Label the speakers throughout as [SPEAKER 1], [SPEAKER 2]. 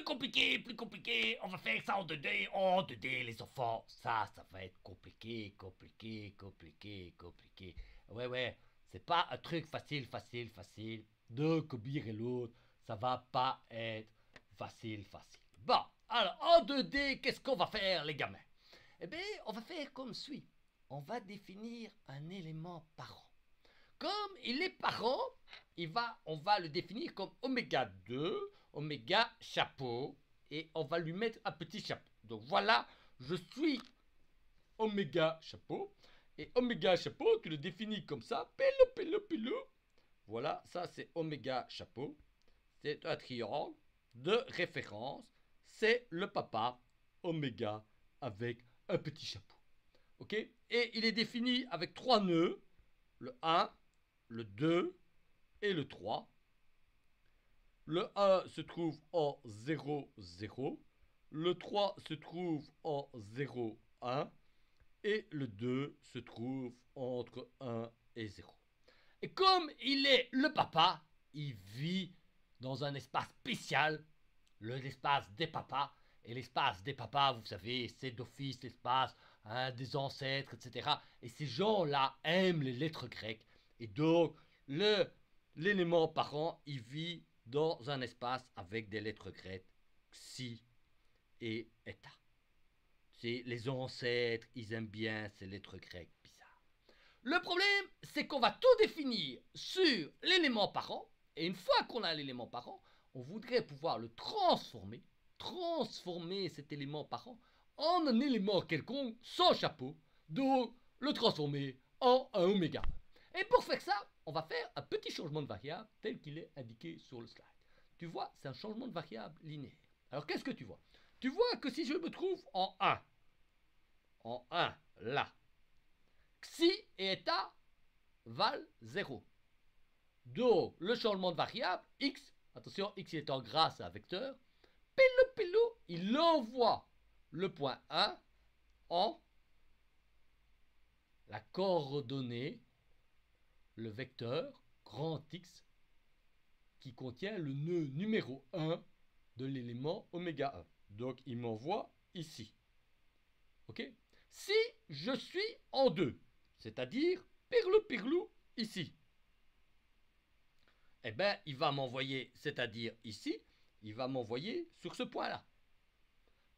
[SPEAKER 1] plus compliqué. On va faire ça en 2D. En 2D, les enfants. Ça va être compliqué. Ouais. C'est pas un truc facile. De copier l'autre. Ça va pas être facile. Bon, alors, en 2D, qu'est-ce qu'on va faire, les gamins? Eh bien, on va faire comme suit. On va définir un élément parent. Comme il est parent, on va le définir comme oméga 2, oméga chapeau, et on va lui mettre un petit chapeau. Donc voilà, je suis oméga chapeau, et oméga chapeau, tu le définis comme ça, pilou. Voilà, ça c'est oméga chapeau, c'est un triangle de référence, c'est le papa oméga avec un petit chapeau. Ok? Et il est défini avec 3 nœuds, le 1, le 2 et le 3. Le 1 se trouve en 0, 0. Le 3 se trouve en 0, 1. Et le 2 se trouve entre 1 et 0. Et comme il est le papa, il vit dans un espace spécial, l'espace des papas. Et l'espace des papas, vous savez, c'est d'office l'espace des ancêtres, etc. Et ces gens-là aiment les lettres grecques. Et donc, l'élément parent, il vit dans un espace avec des lettres grecques, xi et eta. C'est les ancêtres, ils aiment bien ces lettres grecques bizarres. Le problème, c'est qu'on va tout définir sur l'élément parent. Et une fois qu'on a l'élément parent, on voudrait pouvoir le transformer cet élément parent en un élément quelconque sans chapeau, donc le transformer en un oméga. Et pour faire ça, on va faire un petit changement de variable tel qu'il est indiqué sur le slide. Tu vois, c'est un changement de variable linéaire. Alors qu'est-ce que tu vois? Tu vois que si je me trouve en 1 là, xi et eta valent 0. Donc le changement de variable, x, attention, x est en gras, c'est un vecteur, pilou, il envoie le point 1 en la coordonnée, le vecteur grand X qui contient le nœud numéro 1 de l'élément oméga 1. Donc il m'envoie ici. Ok? Si je suis en 2, c'est-à-dire pirlou ici, eh bien il va m'envoyer, c'est-à-dire ici, il va m'envoyer sur ce point-là.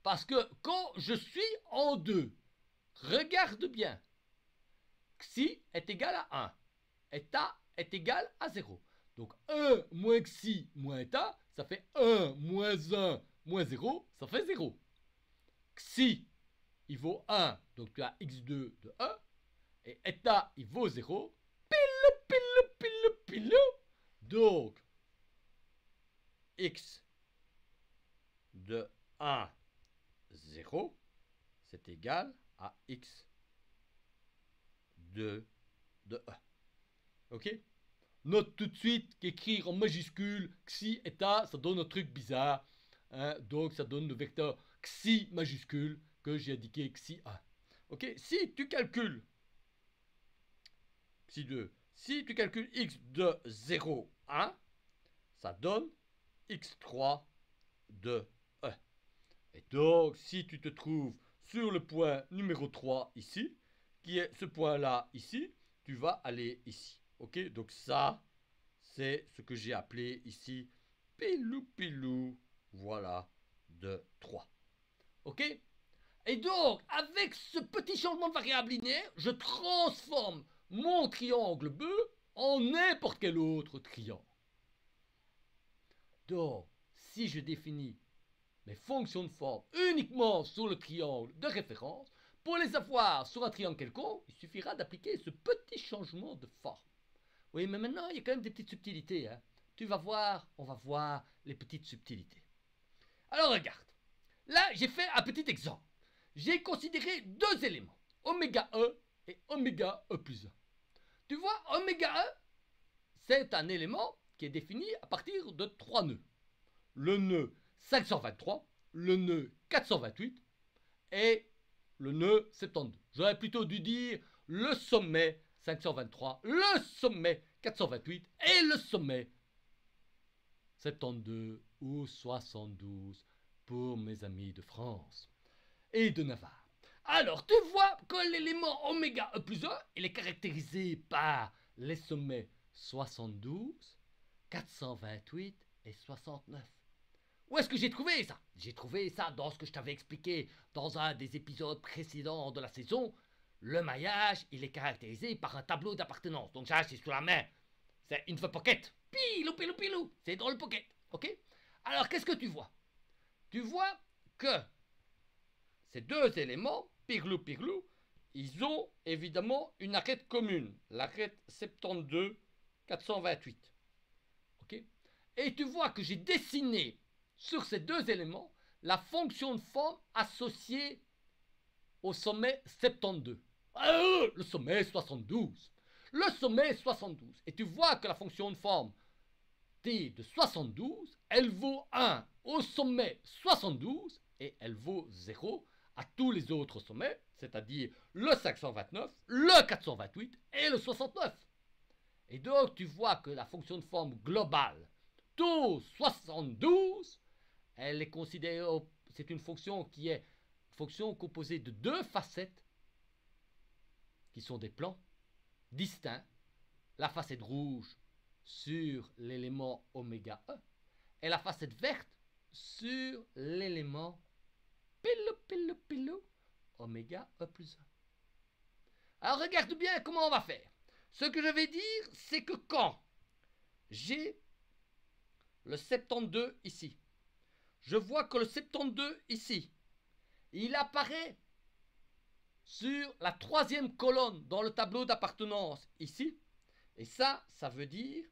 [SPEAKER 1] Parce que quand je suis en 2, regarde bien, xi est égal à 1, eta est égal à 0. Donc 1 moins xi moins eta, ça fait 1 moins 1 moins 0, ça fait 0. Xi, il vaut 1, donc tu as x2 de 1, et eta, il vaut 0, pilou. Donc, x de 1, 0, c'est égal à x 2 de 1. Ok? Note tout de suite qu'écrire en majuscule xi eta, ça donne un truc bizarre. Hein? Donc ça donne le vecteur xi majuscule que j'ai indiqué xi 1. Ok? Si tu calcules xi 2, si tu calcules x de 0, 1, ça donne x3 de 1. Et donc si tu te trouves sur le point numéro 3 ici, qui est ce point-là ici, tu vas aller ici. Ok, donc ça, c'est ce que j'ai appelé ici pilou, voilà, de 3. Ok? Et donc, avec ce petit changement de variable linéaire, je transforme mon triangle bleu en n'importe quel autre triangle. Donc, si je définis mes fonctions de forme uniquement sur le triangle de référence, pour les avoir sur un triangle quelconque, il suffira d'appliquer ce petit changement de forme. Oui, mais maintenant, il y a quand même des petites subtilités. Hein. Tu vas voir, on va voir les petites subtilités. Alors, regarde. Là, j'ai fait un petit exemple. J'ai considéré deux éléments, oméga 1 et oméga E plus 1. Tu vois, oméga 1, c'est un élément qui est défini à partir de 3 nœuds. Le nœud 523, le nœud 428 et le nœud 72. J'aurais plutôt dû dire le sommet 523, le sommet 428 et le sommet 72 ou 72 pour mes amis de France et de Navarre. Alors, tu vois que l'élément oméga E plus 1, il est caractérisé par les sommets 72, 428 et 69. Où est-ce que j'ai trouvé ça? J'ai trouvé ça dans ce que je t'avais expliqué dans un des épisodes précédents de la saison. Le maillage, il est caractérisé par un tableau d'appartenance. Donc ça, c'est sous la main. C'est in the pocket. Pilou, pilou, pilou. C'est dans le pocket. Ok? Alors, qu'est-ce que tu vois? Tu vois que ces deux éléments, pirlou, pirlou, ils ont évidemment une arête commune. L'arête 72, 428. Ok? Et tu vois que j'ai dessiné sur ces deux éléments la fonction de forme associée au sommet 72. Le sommet 72. Le sommet 72. Et tu vois que la fonction de forme t de 72, elle vaut 1 au sommet 72 et elle vaut 0 à tous les autres sommets, c'est-à-dire le 529, le 428 et le 69. Et donc tu vois que la fonction de forme globale taux 72, elle est considérée, c'est une fonction qui est fonction composée de deux facettes qui sont des plans distincts, la facette rouge sur l'élément oméga E et la facette verte sur l'élément pilou pilou pilou oméga E plus 1. Alors regarde bien comment on va faire. Ce que je vais dire, c'est que quand j'ai le 72 ici, je vois que le 72 ici, il apparaît sur la troisième colonne dans le tableau d'appartenance ici. Et ça veut dire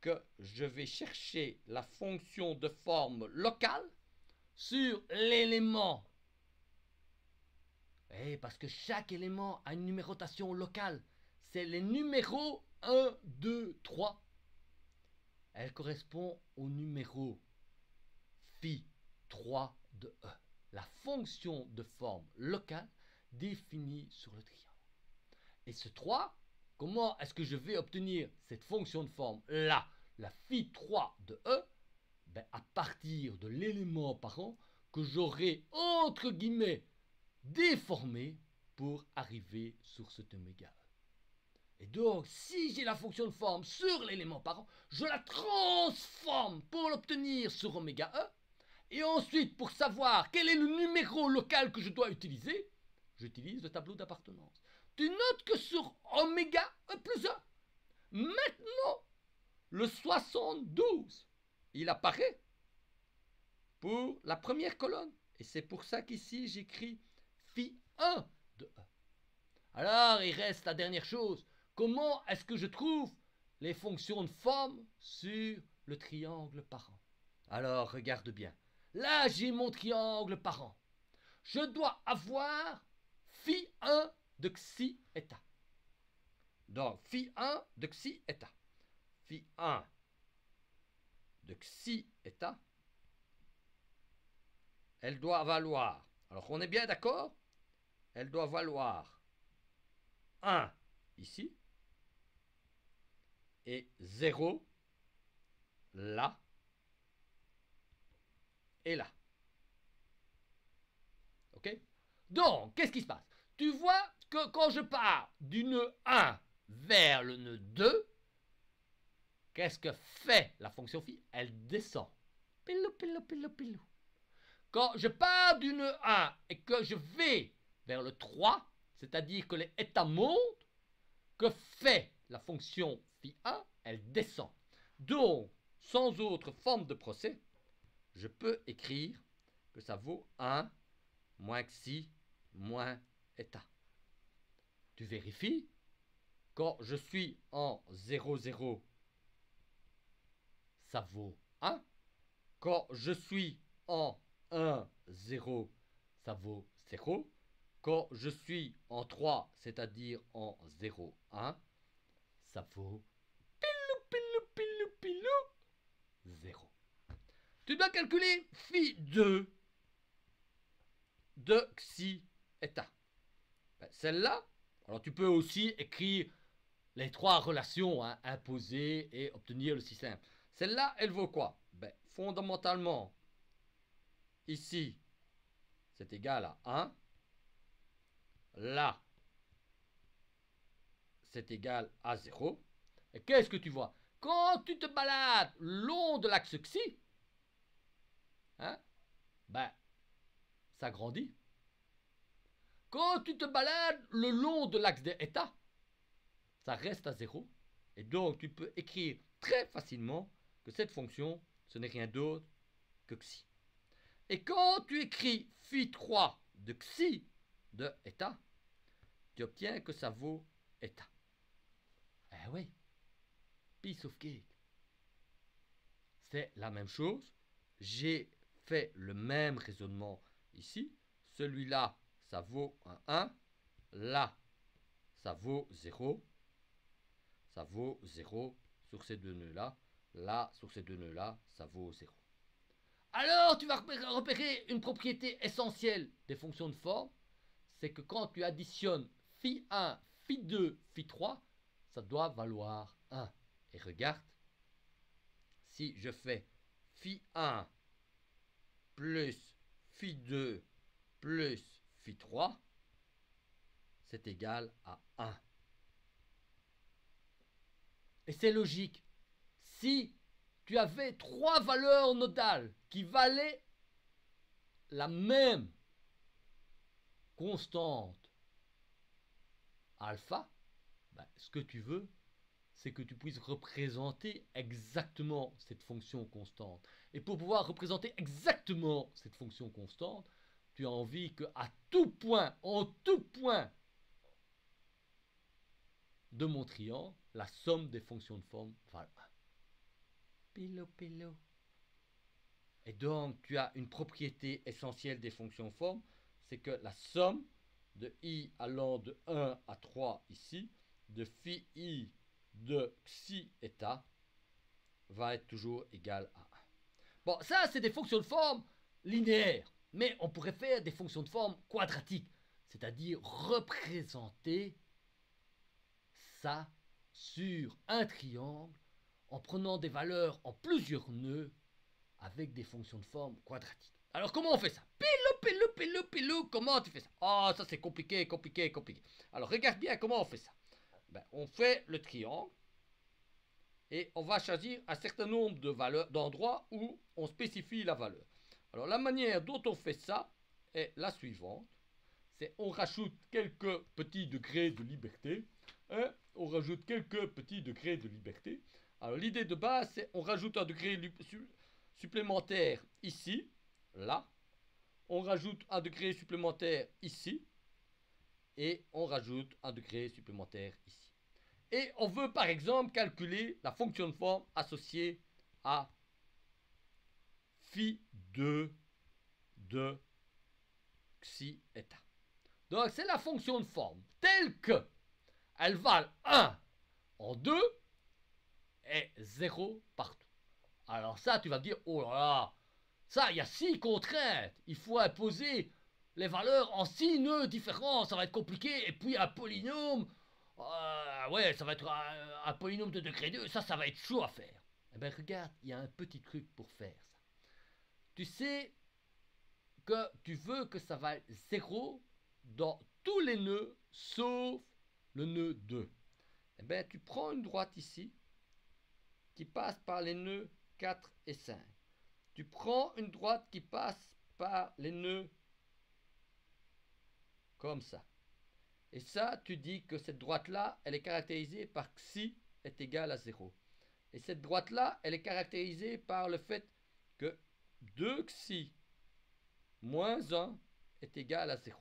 [SPEAKER 1] que je vais chercher la fonction de forme locale sur l'élément. Parce que chaque élément a une numérotation locale. C'est les numéros 1, 2, 3. Elle correspond au numéro phi 3 de E. La fonction de forme locale définie sur le triangle. Et ce 3, comment est-ce que je vais obtenir cette fonction de forme là, la phi 3 de E? À partir de l'élément parent que j'aurai entre guillemets déformé pour arriver sur cet oméga E. Et donc, si j'ai la fonction de forme sur l'élément parent, je la transforme pour l'obtenir sur oméga E. Et ensuite, pour savoir quel est le numéro local que je dois utiliser, j'utilise le tableau d'appartenance. Tu notes que sur oméga E plus 1, maintenant, le 72, il apparaît pour la première colonne. Et c'est pour ça qu'ici, j'écris phi 1 de E. Alors, il reste la dernière chose. Comment est-ce que je trouve les fonctions de forme sur le triangle parent? Alors, regarde bien. Là, j'ai mon triangle parent. Je dois avoir phi 1 de xi eta. Donc, phi 1 de xi eta. Phi 1 de xi eta, elle doit valoir, alors on est bien d'accord, elle doit valoir 1 ici et 0 là et là. Ok? Donc, qu'est-ce qui se passe? Tu vois que quand je pars du nœud 1 vers le nœud 2, qu'est-ce que fait la fonction phi? Elle descend. Pilou, pilou, pilou, pilou. Quand je pars du nœud 1 et que je vais vers le 3, c'est-à-dire que les états montent, que fait la fonction phi 1? Elle descend. Donc, sans autre forme de procès, je peux écrire que ça vaut 1 moins xi moins état. Tu vérifies, quand je suis en 0, 0, ça vaut 1. Quand je suis en 1, 0, ça vaut 0. Quand je suis en 3, c'est-à-dire en 0, 1, ça vaut pilou, pilou, pilou, pilou, 0. Tu dois calculer phi 2 de xi eta. Celle-là, alors tu peux aussi écrire les trois relations imposées et obtenir le système. Celle-là, elle vaut quoi? fondamentalement, ici, c'est égal à 1. Là, c'est égal à 0. Et qu'est-ce que tu vois? Quand tu te balades le long de l'axe xi, hein, ben, ça grandit. Quand tu te balades le long de l'axe de eta, ça reste à 0. Et donc, tu peux écrire très facilement que cette fonction, ce n'est rien d'autre que xi. Et quand tu écris phi 3 de xi de eta, tu obtiens que ça vaut eta. Eh oui, piece of cake. C'est la même chose. J'ai fait le même raisonnement ici. Celui-là, ça vaut un 1. Là, ça vaut 0. Ça vaut 0 sur ces deux nœuds-là. Là, sur ces deux nœuds-là, ça vaut 0. Alors, tu vas repérer une propriété essentielle des fonctions de forme. C'est que quand tu additionnes phi 1, phi 2, phi 3, ça doit valoir 1. Et regarde, si je fais phi 1 plus phi 2 plus phi 3, c'est égal à 1. Et c'est logique. Si tu avais trois valeurs nodales qui valaient la même constante alpha, ben, ce que tu veux, c'est que tu puisses représenter exactement cette fonction constante. Et pour pouvoir représenter exactement cette fonction constante, tu as envie qu'à tout point, en tout point de mon triangle, la somme des fonctions de forme vale 1. Pilo, pilo. Et donc, tu as une propriété essentielle des fonctions formes, c'est que la somme de i allant de 1 à 3 ici, de phi i de xi eta, va être toujours égale à 1. Bon, ça, c'est des fonctions de forme linéaires, mais on pourrait faire des fonctions de forme quadratiques, c'est-à-dire représenter ça sur un triangle en prenant des valeurs en plusieurs nœuds avec des fonctions de forme quadratiques. Alors comment on fait ça? Pilou, comment tu fais ça? Oh, ça c'est compliqué. Alors regarde bien comment on fait ça. Ben, on fait le triangle et on va choisir un certain nombre de valeurs, d'endroits où on spécifie la valeur. Alors la manière dont on fait ça est la suivante. C'est on rajoute quelques petits degrés de liberté. Hein, on rajoute quelques petits degrés de liberté. Alors l'idée de base, c'est on rajoute un degré supplémentaire ici, là. On rajoute un degré supplémentaire ici. Et on rajoute un degré supplémentaire ici. Et on veut par exemple calculer la fonction de forme associée à phi 2 de xi eta. Donc c'est la fonction de forme telle que elle vale 1 en 2 et 0 partout. Alors ça, tu vas te dire, oh là là, ça, il y a 6 contraintes. Il faut imposer les valeurs en 6 nœuds différents. Ça va être compliqué. Et puis un polynôme, ouais, ça va être un polynôme de degré 2. Ça va être chaud à faire. Eh bien, regarde, il y a un petit truc pour faire ça. Tu sais que tu veux que ça vaille 0 dans tous les nœuds, sauf le nœud 2. Eh bien, tu prends une droite ici, qui passe par les nœuds 4 et 5. Tu prends une droite qui passe par les nœuds comme ça. Et ça, tu dis que cette droite-là, elle est caractérisée par xi est égal à 0. Et cette droite-là, elle est caractérisée par le fait que 2xi moins 1 est égal à 0.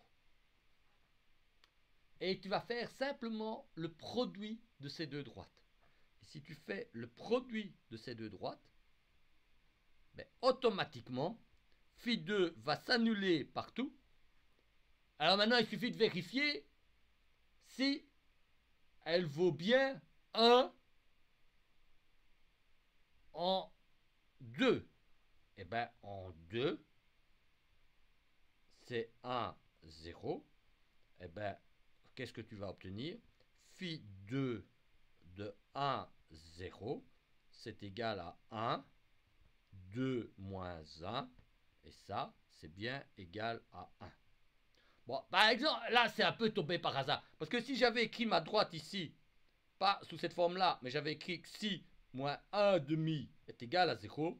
[SPEAKER 1] Et tu vas faire simplement le produit de ces deux droites. Et si tu fais le produit de ces deux droites, ben, automatiquement, phi 2 va s'annuler partout. Alors maintenant, il suffit de vérifier si elle vaut bien 1 en 2. Et bien, en 2, c'est 1, 0. Et bien, qu'est-ce que tu vas obtenir? Phi 2 de 1, 0, c'est égal à 1 2 moins 1. Et ça, c'est bien égal à 1. Bon, par exemple, là, c'est un peu tombé par hasard. Parce que si j'avais écrit ma droite ici, pas sous cette forme-là, mais j'avais écrit que si moins 1 demi est égal à 0,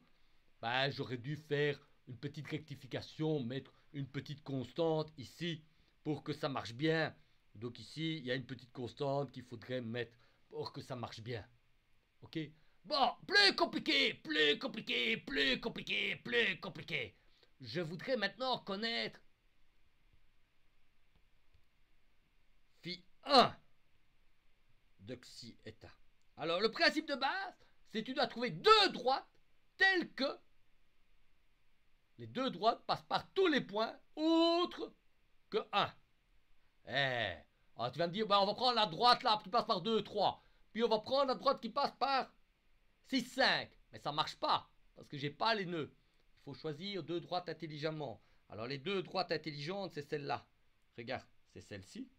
[SPEAKER 1] ben, j'aurais dû faire une petite rectification, mettre une petite constante ici pour que ça marche bien. Donc ici, il y a une petite constante qu'il faudrait mettre pour que ça marche bien. Ok? Bon, plus compliqué, plus compliqué, plus compliqué, plus compliqué. Je voudrais maintenant connaître phi 1 de xi état. Alors, le principe de base, c'est que tu dois trouver deux droites telles que les deux droites passent par tous les points autres que 1. Alors tu vas me dire, on va prendre la droite là qui passe par 2, 3. Puis on va prendre la droite qui passe par 6, 5. Mais ça marche pas, parce que j'ai pas les nœuds. Il faut choisir deux droites intelligemment. Alors les deux droites intelligentes, c'est celle-là. Regarde, c'est celle-ci.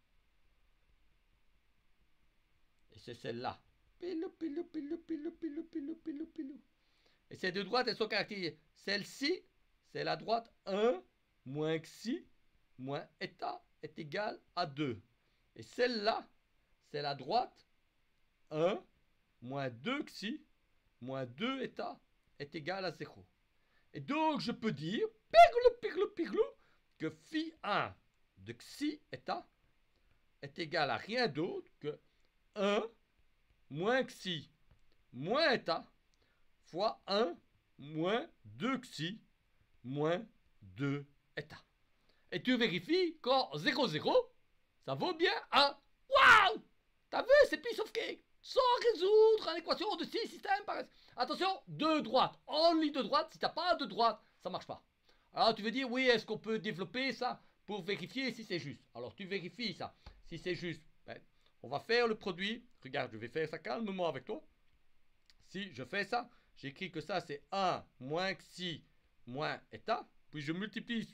[SPEAKER 1] Et c'est celle-là. Pilou, pilou, pilou, pilou, pilou, pilou, pilou, pilou. Et ces deux droites, elles sont caractérisées. Celle-ci, c'est la droite 1 moins xi moins état est égal à 2. Et celle-là, c'est la droite 1 moins 2 xi moins 2 état est égal à 0. Et donc, je peux dire, pirlou, que phi 1 de xi état est égal à rien d'autre que 1 moins xi moins état fois 1 moins 2 xi moins 2 état. Et tu vérifies quand 0, 0, ça vaut bien 1. Waouh! T'as vu, c'est piece of cake. Sans résoudre une équation de 6 systèmes par... Attention, deux droites. Only deux droites. Si t'as pas deux droites, ça marche pas. Alors tu veux dire, oui, est-ce qu'on peut développer ça pour vérifier si c'est juste? Alors tu vérifies ça. Si c'est juste, ben, on va faire le produit. Regarde, je vais faire ça calmement avec toi. Si je fais ça, j'écris que ça c'est 1 moins xi moins état. Puis je multiplie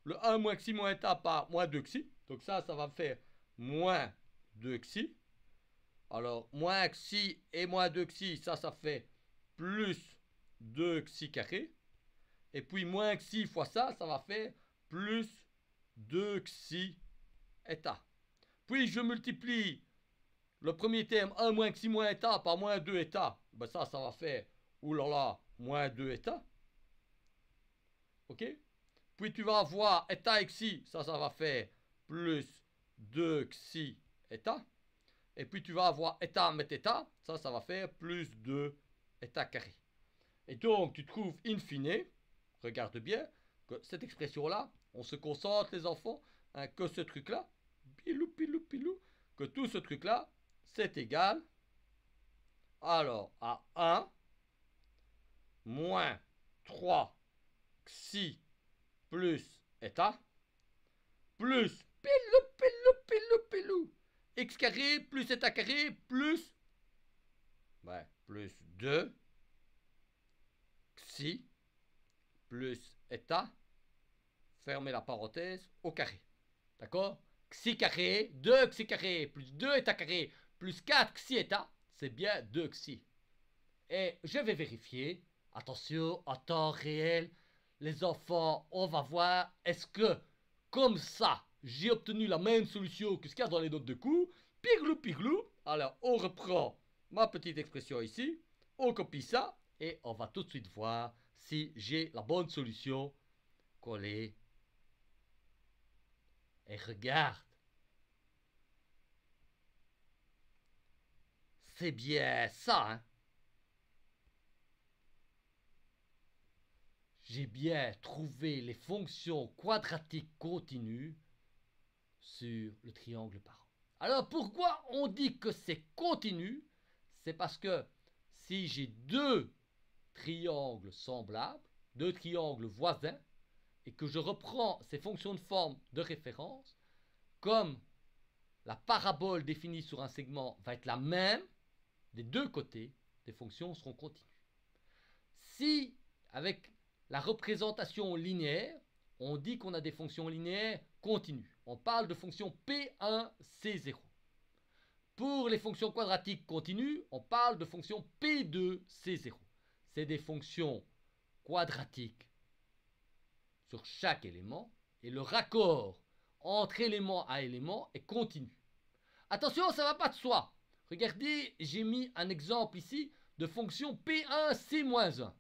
[SPEAKER 1] le 1 moins xi moins état par moins 2 xi. Donc ça va me faire moins 2 xi. Alors, moins xi et moins 2 xi, ça fait plus 2 xi carré. Et puis, moins xi fois ça va faire plus 2 xi état. Puis, je multiplie le premier terme, 1 moins xi moins état, par moins 2 état. Ben ça va faire, oulala, moins 2 état. Ok? Puis, tu vas avoir état xi, ça va faire plus 2 xi état. Et puis tu vas avoir état met état, ça va faire plus 2 état carré. Et donc tu trouves in fine, regarde bien, que cette expression-là, on se concentre les enfants, hein, que ce truc-là, pilou, pilou, pilou, que tout ce truc-là, c'est égal, alors à 1 moins 3 xi plus état, plus pilou, pilou, pilou, pilou, x carré plus état carré plus, plus 2 xi plus état, fermez la parenthèse, au carré. D'accord? Xi carré, 2 xi carré plus 2 état carré plus 4 xi état, c'est bien 2 xi. Et je vais vérifier, attention, en temps réel, les enfants, on va voir, est-ce que, comme ça, j'ai obtenu la même solution que ce qu'il y a dans les notes de cours? Piglou, piglou. Alors, on reprend ma petite expression ici, on copie ça, et on va tout de suite voir si j'ai la bonne solution collée. Et regarde, c'est bien ça, hein? J'ai bien trouvé les fonctions quadratiques continues sur le triangle parent. Alors pourquoi on dit que c'est continu? C'est parce que si j'ai deux triangles semblables, deux triangles voisins, et que je reprends ces fonctions de forme de référence, comme la parabole définie sur un segment va être la même, des deux côtés, les fonctions seront continues. Si, avec la représentation linéaire, on dit qu'on a des fonctions linéaires continues. On parle de fonction P1, C0. Pour les fonctions quadratiques continues, on parle de fonction P2, C0. C'est des fonctions quadratique sur chaque élément et le raccord entre élément à élément est continu. Attention, ça ne va pas de soi. Regardez, j'ai mis un exemple ici de fonction P1, C-1.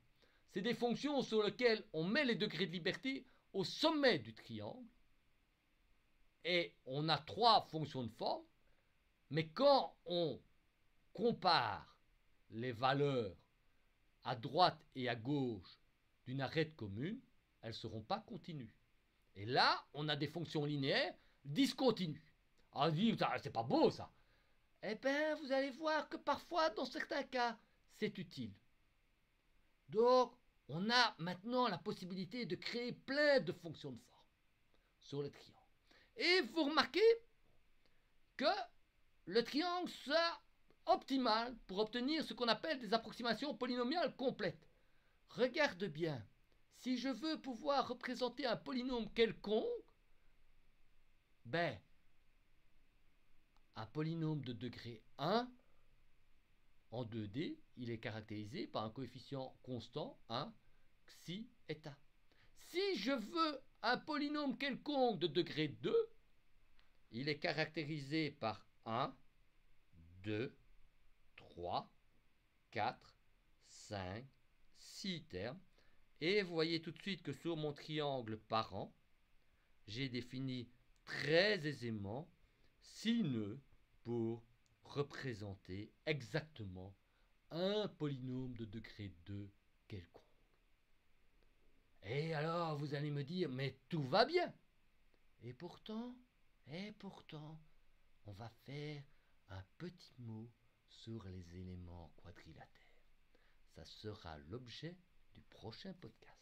[SPEAKER 1] C'est des fonctions sur lesquelles on met les degrés de liberté au sommet du triangle. Et on a trois fonctions de forme. Mais quand on compare les valeurs à droite et à gauche d'une arête commune, elles ne seront pas continues. Et là, on a des fonctions linéaires discontinues. On dit, c'est pas beau ça. Eh bien, vous allez voir que parfois, dans certains cas, c'est utile. Donc, on a maintenant la possibilité de créer plein de fonctions de forme sur le triangle. Et vous remarquez que le triangle soit optimal pour obtenir ce qu'on appelle des approximations polynomiales complètes. Regarde bien, si je veux pouvoir représenter un polynôme quelconque, ben, un polynôme de degré 1 en 2D, il est caractérisé par un coefficient constant 1, xi eta. Si je veux un polynôme quelconque de degré 2, il est caractérisé par 1, 2, 3, 4, 5, 6 termes. Et vous voyez tout de suite que sur mon triangle parent, j'ai défini très aisément 6 nœuds pour représenter exactement un polynôme de degré 2 quelconque. Et alors vous allez me dire, mais tout va bien. Et pourtant, on va faire un petit mot sur les éléments quadrilatères. Ça sera l'objet du prochain podcast.